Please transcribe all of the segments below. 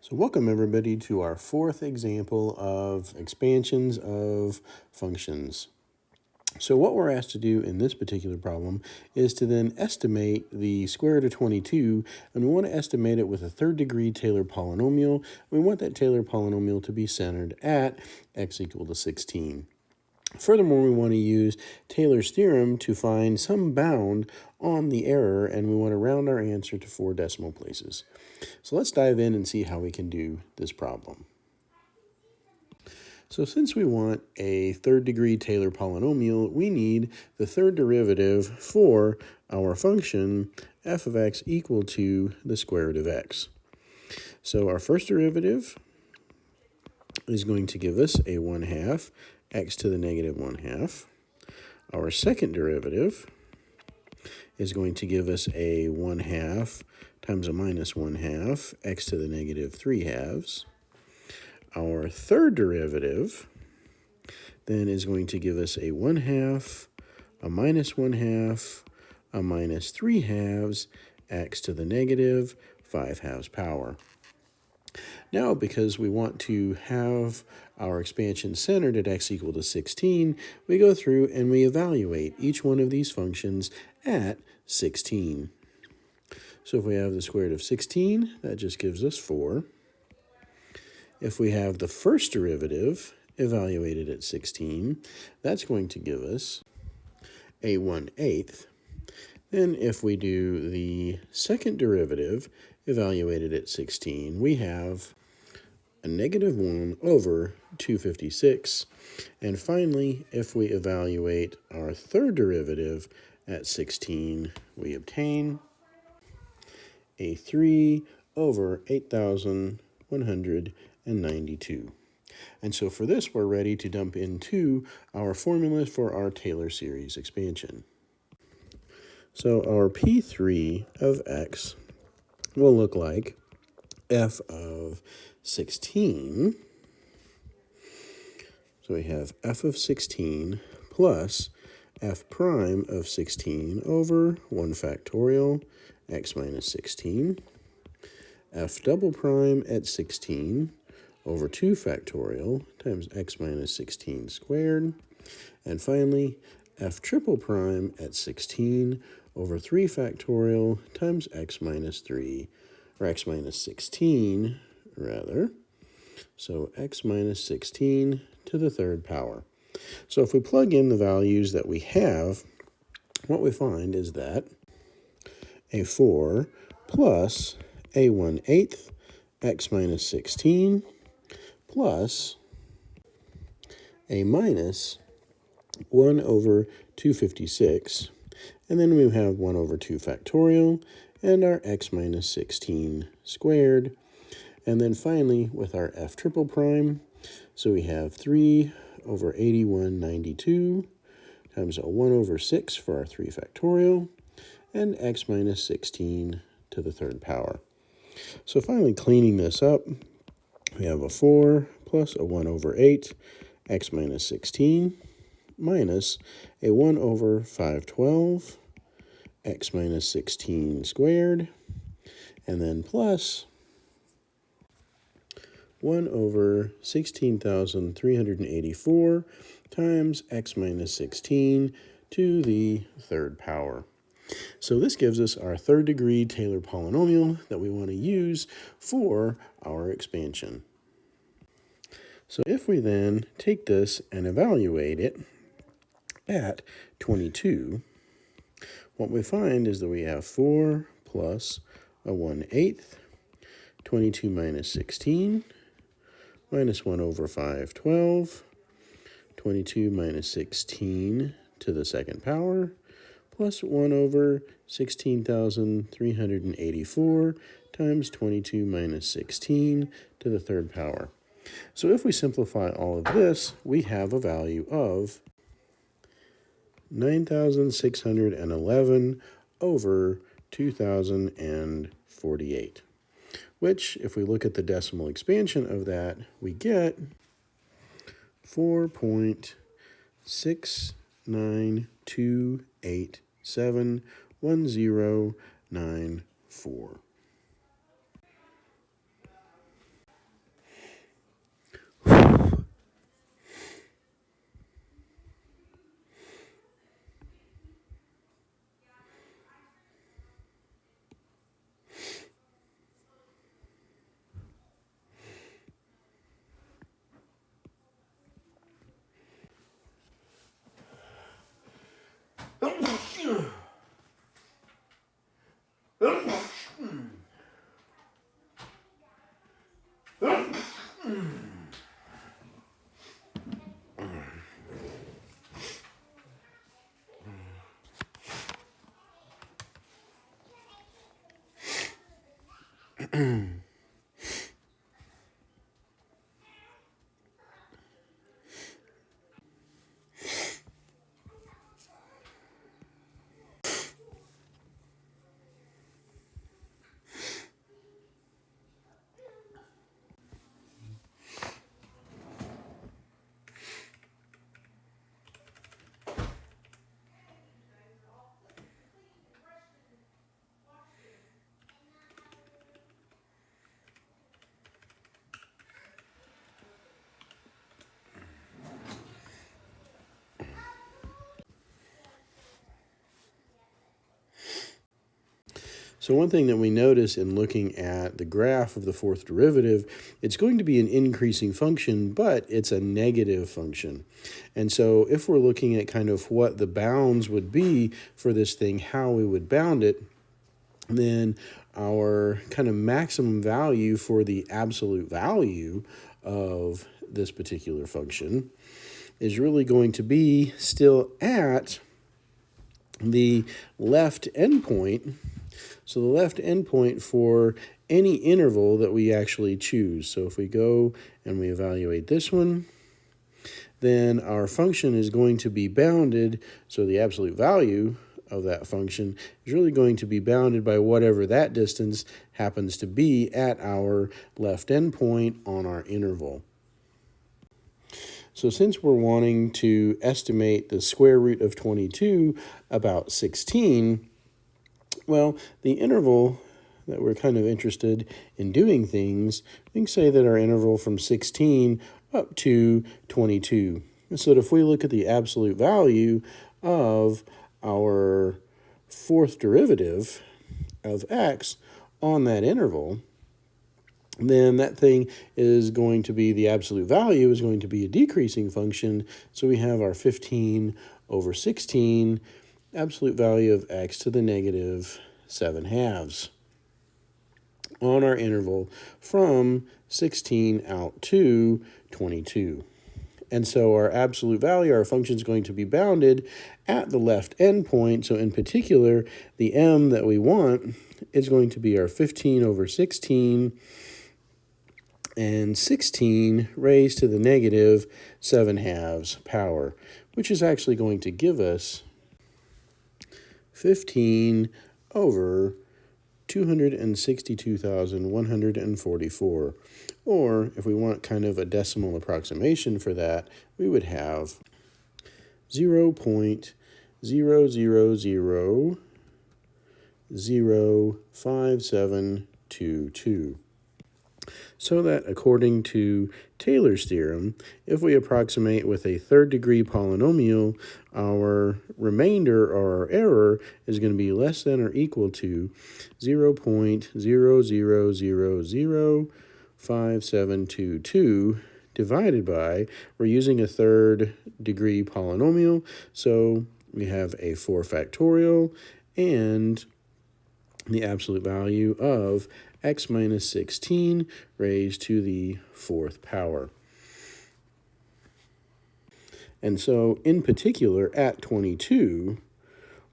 So welcome everybody to our fourth example of expansions of functions. So what we're asked to do in this particular problem is to then estimate the square root of 22, and we want to estimate it with a third degree Taylor polynomial. We want that Taylor polynomial to be centered at x equal to 16. Furthermore, we want to use Taylor's theorem to find some bound on the error, and we want to round our answer to 4 decimal places. So let's dive in and see how we can do this problem. So since we want a third degree Taylor polynomial, we need the third derivative for our function f of x equal to the square root of x. So our first derivative is going to give us a 1/2 x to the negative 1/2. Our second derivative is going to give us a 1/2 times a minus 1/2 x to the negative 3/2. Our third derivative then is going to give us a 1/2, a minus 1/2, a minus 3/2 x to the negative 5/2 power. Now, because we want to have our expansion centered at x equal to 16, we go through and we evaluate each one of these functions at 16. So if we have the square root of 16, that just gives us 4. If we have the first derivative evaluated at 16, that's going to give us a 1/8. Then if we do the second derivative evaluated at 16, we have a negative 1 over 256. And finally, if we evaluate our third derivative at 16, we obtain a 3 over 8,192. And so for this, we're ready to dump into our formula for our Taylor series expansion. So our P3 of x will look like f of 16. So we have f of 16 plus f prime of 16 over 1 factorial x minus 16, f double prime at 16 over 2 factorial times x minus 16 squared, and finally f triple prime at 16 over 3 factorial times x minus 3, or x minus 16 rather. So x minus 16 to the third power. So if we plug in the values that we have, what we find is that a 4 plus a 1/8 x minus 16 plus a minus 1 over 256, and then we have 1 over 2 factorial and our x minus 16 squared. And then finally with our f triple prime, so we have 3 over 8192 times a 1 over 6 for our 3 factorial and x minus 16 to the third power. So finally cleaning this up, we have a 4 plus a 1 over 8 x minus 16 minus a 1 over 512 x minus 16 squared, and then plus 1 over 16,384 times x minus 16 to the third power. So this gives us our third degree Taylor polynomial that we want to use for our expansion. So if we then take this and evaluate it at 22, what we find is that we have 4 plus a 1/8, 22 minus 16, minus 1 over 512, 22 minus 16 to the second power, plus 1 over 16,384 times 22 minus 16 to the third power. So if we simplify all of this, we have a value of 9,611 over 2,048, which, if we look at the decimal expansion of that, we get 4.692871094. So one thing that we notice in looking at the graph of the fourth derivative, it's going to be an increasing function, but it's a negative function. And so if we're looking at kind of what the bounds would be for this thing, how we would bound it, then our kind of maximum value for the absolute value of this particular function is really going to be still at the left endpoint. So the left endpoint for any interval that we actually choose. So if we go and we evaluate this one, then our function is going to be bounded. So the absolute value of that function is really going to be bounded by whatever that distance happens to be at our left endpoint on our interval. So since we're wanting to estimate the square root of 22 about 16, well, the interval that we're kind of interested in doing things, we can say that our interval from 16 up to 22. So that if we look at the absolute value of our fourth derivative of x on that interval, then that thing is going to be, the absolute value is going to be a decreasing function. So we have our 15 over 16, absolute value of x to the negative 7/2 on our interval from 16 out to 22. And so our absolute value, our function is going to be bounded at the left endpoint. So in particular, the m that we want is going to be our 15 over 16 and 16 raised to the negative 7/2 power, which is actually going to give us 15 over 262,144. Or if we want kind of a decimal approximation for that, we would have 0.0005722. So that according to Taylor's theorem, if we approximate with a third degree polynomial, our remainder or our error is going to be less than or equal to 0.0005722 divided by, we're using a third degree polynomial, so we have a 4 factorial and the absolute value of x minus 16 raised to the 4th power. And so, in particular, at 22,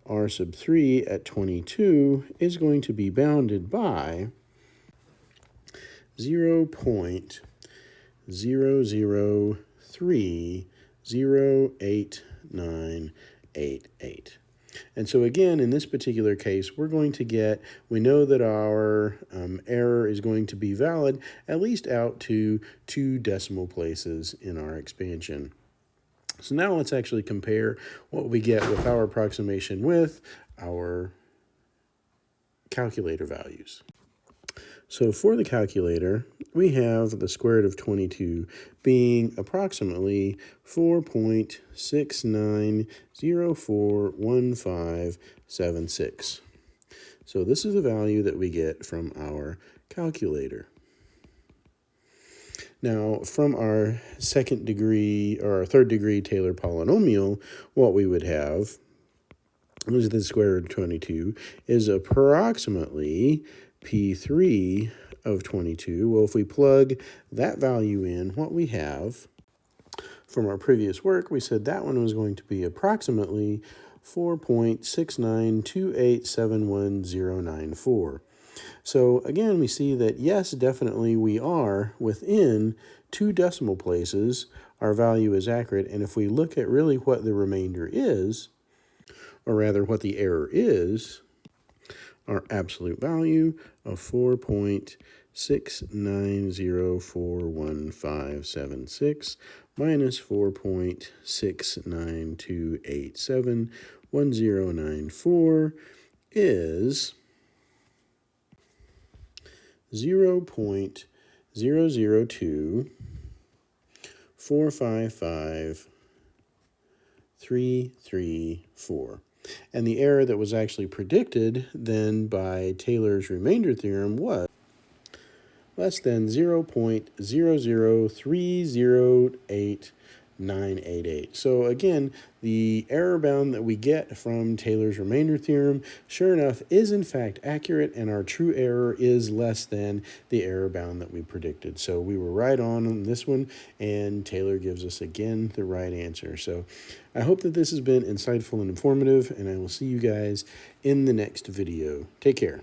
r sub 3 at 22 is going to be bounded by 0.0030888. And so again, in this particular case, we're going to get, we know that our error is going to be valid at least out to 2 decimal places in our expansion. So now let's actually compare what we get with our approximation with our calculator values. So for the calculator, we have the square root of 22 being approximately 4.69041576. So this is the value that we get from our calculator. Now, from our second degree or our third degree Taylor polynomial, what we would have is the square root of 22 is approximately P3 of 22. Well, if we plug that value in, what we have from our previous work, we said that one was going to be approximately 4.692871,094. So again, we see that yes, definitely we are within 2 decimal places. Our value is accurate. And if we look at really what the remainder is, or rather what the error is, our absolute value of 4.69041576 minus 4.692871,094 is 0.002455,334. And the error that was actually predicted then by Taylor's remainder theorem was less than 0.00308,988. So again, the error bound that we get from Taylor's remainder theorem, sure enough, is in fact accurate, and our true error is less than the error bound that we predicted. So we were right on this one, and Taylor gives us again the right answer. So I hope that this has been insightful and informative, and I will see you guys in the next video. Take care.